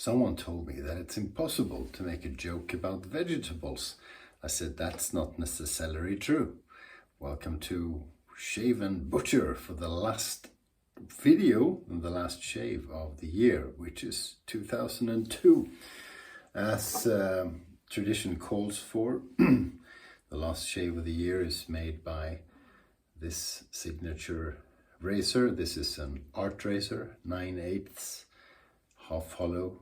Someone told me that it's impossible to make a joke about vegetables. I said, that's not necessarily true. Welcome to Shave&Butcher for the last video and the last shave of the year, which is 2002. As tradition calls for, the last shave of the year is made by this signature razor. This is an art razor, 9/8 half hollow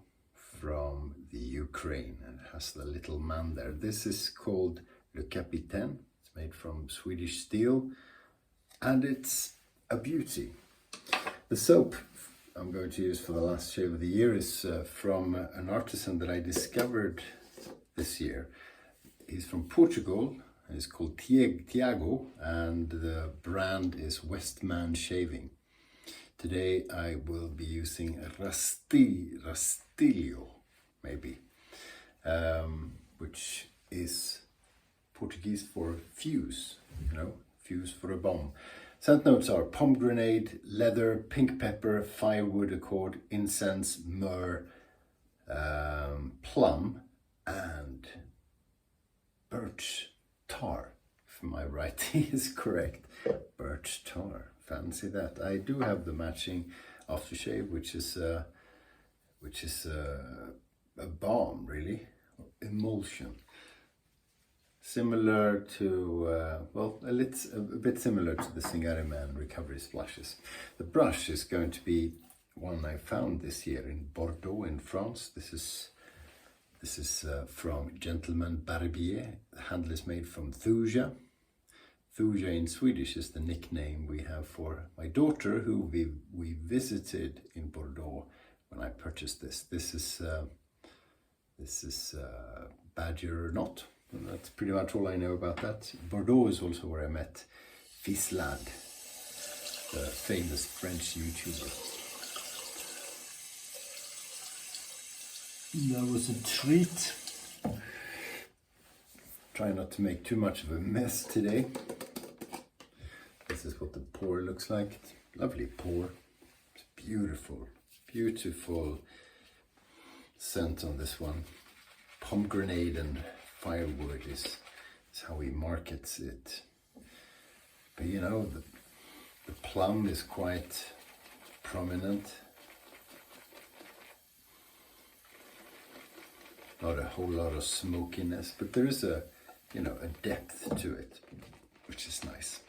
from the Ukraine, and it has the little man there. This is called Le Capitaine. It's made from Swedish steel and it's a beauty. The soap I'm going to use for the last shave of the year is from an artisan that I discovered this year. He's from Portugal. It's called Tiago, and the brand is Westman Shaving. Today I will be using Rastilho, maybe, which is Portuguese for fuse, fuse for a bomb. Scent notes are pomegranate, leather, pink pepper, firewood accord, incense, myrrh, plum, and birch tar, if my writing is correct. Birch tar, fancy that. I do have the matching aftershave, which is a balm, really, emulsion, similar to a bit similar to the Singari Man recovery splashes. The brush is going to be one I found this year in Bordeaux in France. This is from Gentleman Barbier. The handle is made from Thuja. Thuja in Swedish is the nickname we have for my daughter, who we visited in Bordeaux when I purchased this. This is Badger Knot, and that's pretty much all I know about that. Bordeaux is also where I met Fislad, the famous French YouTuber. That was a treat. Try not to make too much of a mess today. This is what the pour looks like. It's a lovely pour. It's beautiful, beautiful scent on this one. Pomegranate and firewood is how he markets it. But the plum is quite prominent. Not a whole lot of smokiness, but there is a depth to it, which is nice.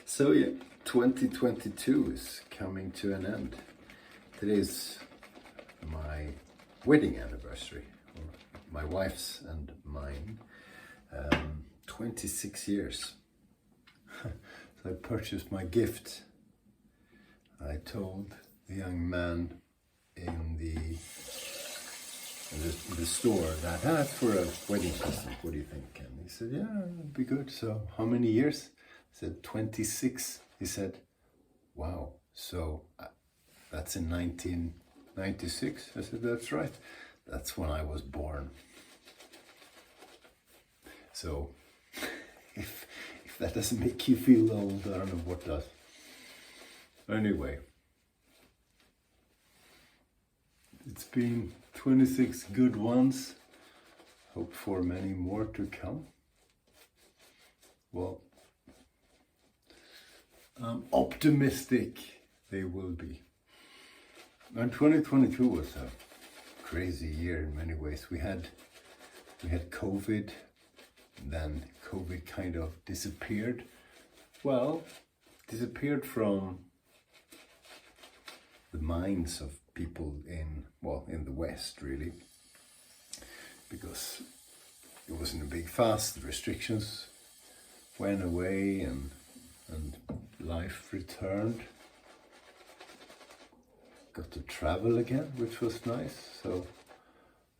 So yeah, 2022 is coming to an end. Today's my wedding anniversary, or my wife's and mine. 26 years. So I purchased my gift. I told the young man in the store that, that's for a wedding present, what do you think? And he said, yeah, it'd be good. So how many years? I said 26. He said, wow, so that's in 1996. I said, that's right, that's when I was born. So if that doesn't make you feel old, I don't know what does. Anyway, it's been 26 good ones. Hope for many more to come. Well, I'm optimistic they will be. And 2022 was a crazy year in many ways. We had COVID, then COVID kind of disappeared. Well, disappeared from the minds of people in the West, really, because it wasn't a big fuss. The restrictions went away and life returned. Got to travel again, which was nice. So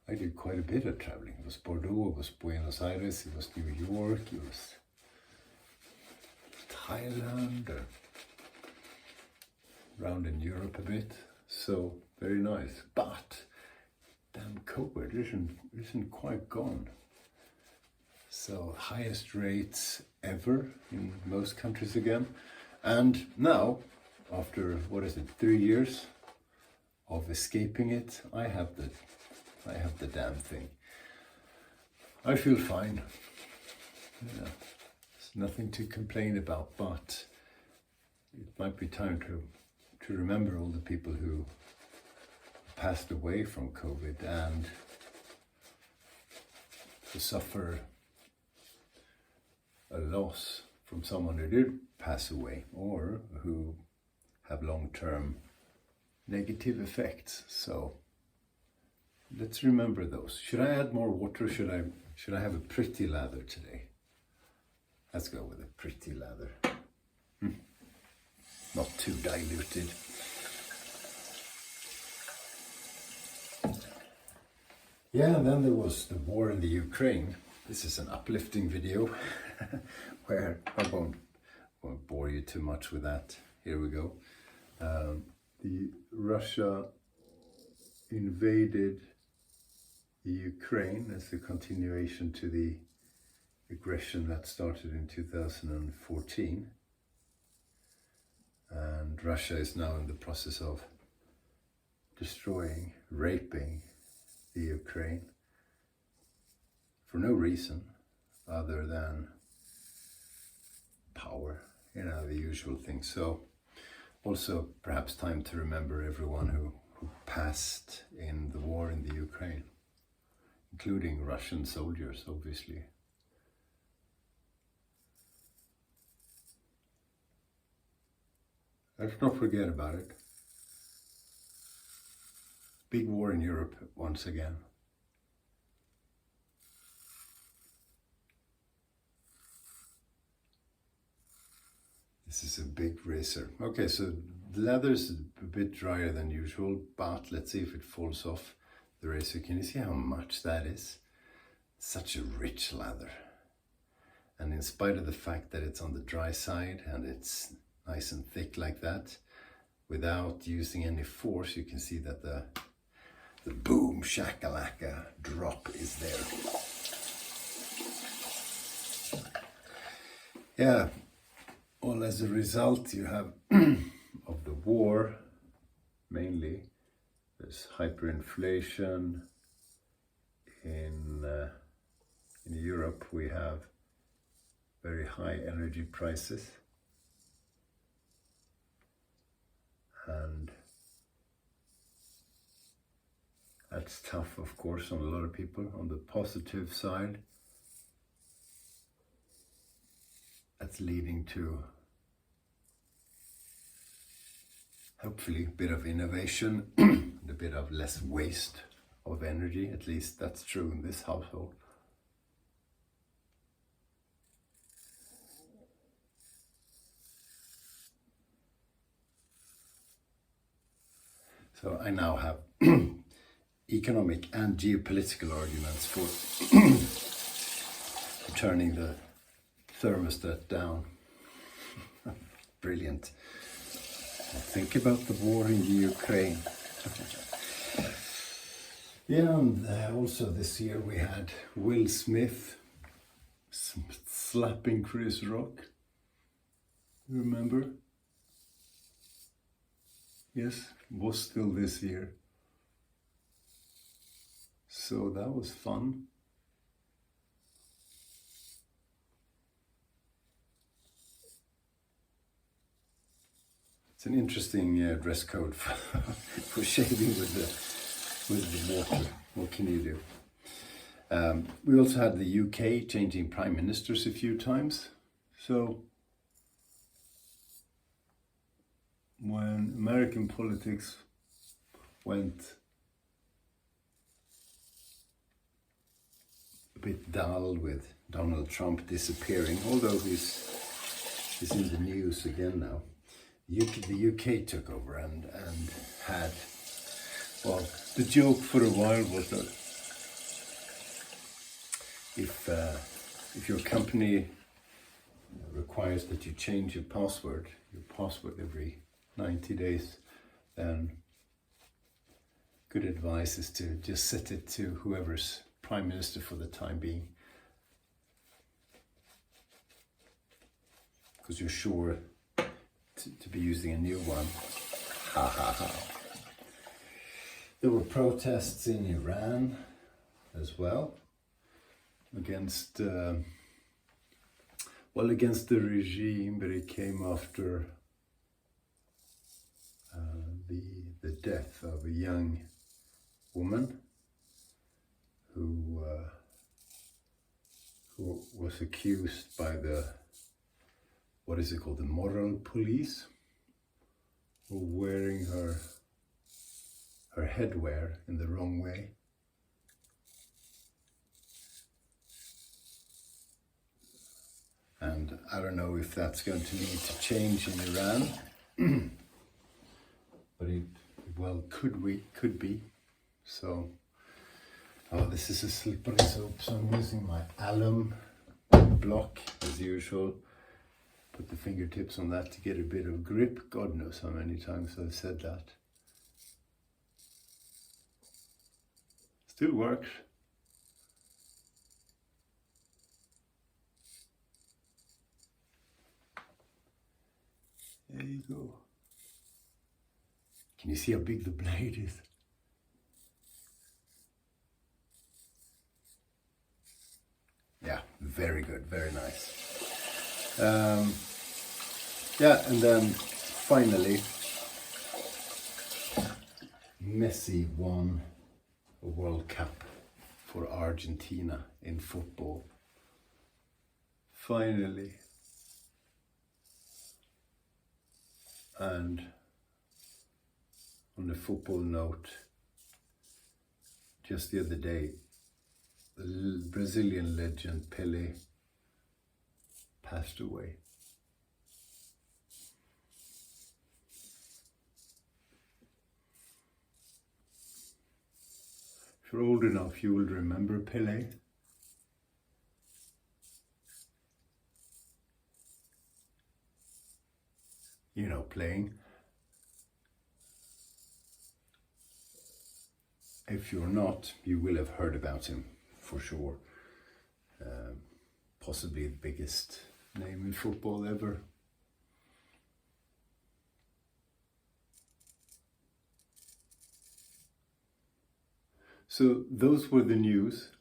I did quite a bit of traveling. It was Bordeaux, it was Buenos Aires, it was New York, it was Thailand, around in Europe a bit. So very nice, but damn, COVID isn't quite gone. So highest rates ever in most countries again, and now after 3 years of escaping it, I have the I have the damn thing. I feel fine. Yeah, there's nothing to complain about, but it might be time to remember all the people who passed away from COVID and to suffer a loss from someone who did pass away or who have long-term negative effects. So let's remember those. Should I add more water? Should I have a pretty lather today? Let's go with a pretty lather. Not too diluted. Yeah, and then there was the war in the Ukraine. This is an uplifting video where I won't bore you too much with that. Here we go. The Russia invaded the Ukraine as a continuation to the aggression that started in 2014. And Russia is now in the process of destroying, raping the Ukraine for no reason other than power, you know, the usual thing. So also perhaps time to remember everyone who passed in the war in the Ukraine, including Russian soldiers, obviously. Let's not forget about it. Big war in Europe once again. This is a big razor. Okay, so the leather's a bit drier than usual, but let's see if it falls off the razor. Can you see how much that is? Such a rich leather. And in spite of the fact that it's on the dry side and it's nice and thick like that, without using any force, you can see that the boom shakalaka drop is there. Yeah, well, as a result you have of the war, mainly there's hyperinflation. In Europe we have very high energy prices, and that's tough, of course, on a lot of people. On the positive side, that's leading to hopefully a bit of innovation and a bit of less waste of energy. At least that's true in this household. So I now have economic and geopolitical arguments for turning the thermostat down. Brilliant. Well, think about the war in the Ukraine. Yeah, and also this year we had Will Smith slapping Chris Rock. Remember? Yes, was still this year. So that was fun. It's an interesting dress code for shaving with the water. What can you do? We also had the UK changing prime ministers a few times. So when American politics went a bit dull with Donald Trump disappearing, although he's in the news again now, the UK took over and had, well, the joke for a while was that if your company requires that you change your password every 90 days, then good advice is to just set it to whoever's prime minister for the time being, because you're sure to be using a new one. Ha ha ha. There were protests in Iran as well against against the regime, but it came after the death of a young woman who was accused by the, what is it called, the moral police, for wearing her headwear in the wrong way. And I don't know if that's going to need to change in Iran, but it could be. So, this is a slippery soap, so I'm using my alum block as usual. Put the fingertips on that to get a bit of grip. God knows how many times I've said that. Still works. There you go. Can you see how big the blade is? Yeah, very good, very nice. Yeah, and then finally, Messi won a World Cup for Argentina in football. Finally. And on a football note, just the other day, the Brazilian legend Pelé passed away. If you're old enough, you will remember Pelé. You know, playing. If you're not, you will have heard about him for sure. Possibly the biggest name in football ever. So those were the news.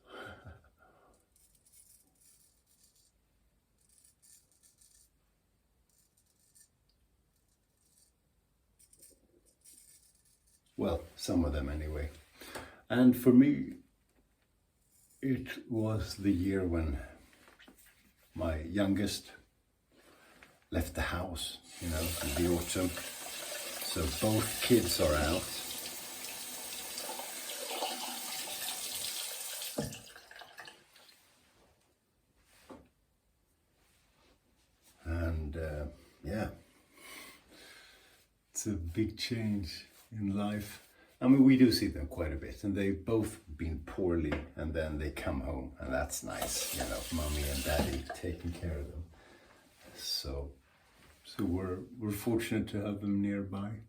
Well, some of them anyway. And for me, it was the year when my youngest left the house, in the autumn. So both kids are out. And yeah, it's a big change in life. I mean, we do see them quite a bit, and they've both been poorly, and then they come home, and that's nice, mommy and daddy taking care of them. So we're fortunate to have them nearby.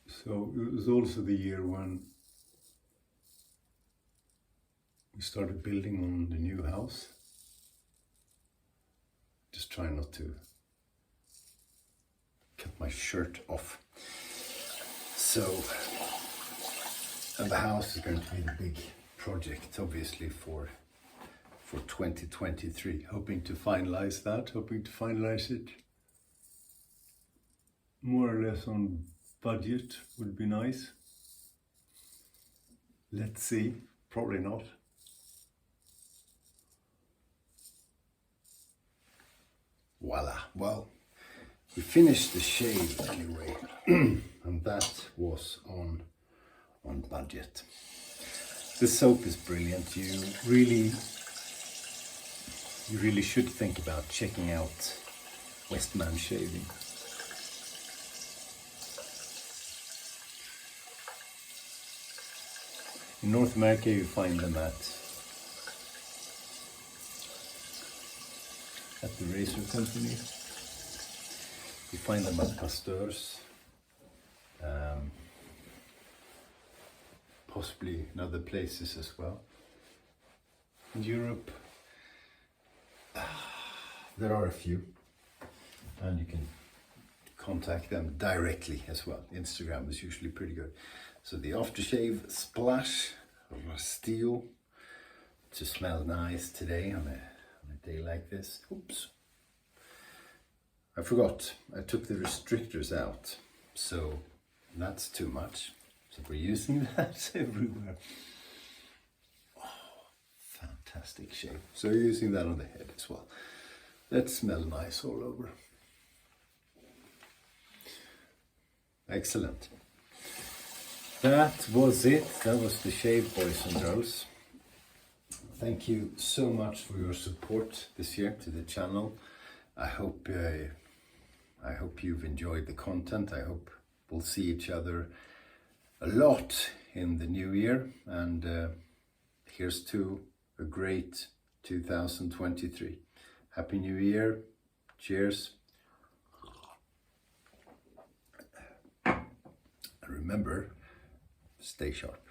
So it was also the year when we started building on the new house. Just try not to cut my shirt off. So, and the house is going to be the big project, obviously, for 2023. Hoping to finalize it more or less on budget would be nice. Let's see, probably not. Voila, well, we finished the shave anyway, and that was on budget. The soap is brilliant. You really should think about checking out Westman Shaving. In North America, you find them at the razor company. You find them at Pasteur's, possibly in other places as well. In Europe, there are a few, and you can contact them directly as well. Instagram is usually pretty good. So the aftershave splash of Rastio to smell nice today on a day like this. Oops. I forgot, I took the restrictors out, so that's too much. So we're using that everywhere. Oh, fantastic shave. So using that on the head as well. That smells nice all over. Excellent. That was it. That was the shave, boys and girls. Thank you so much for your support this year to the channel. I hope you've enjoyed the content. I hope we'll see each other a lot in the new year. And here's to a great 2023. Happy New Year. Cheers. And remember, stay sharp.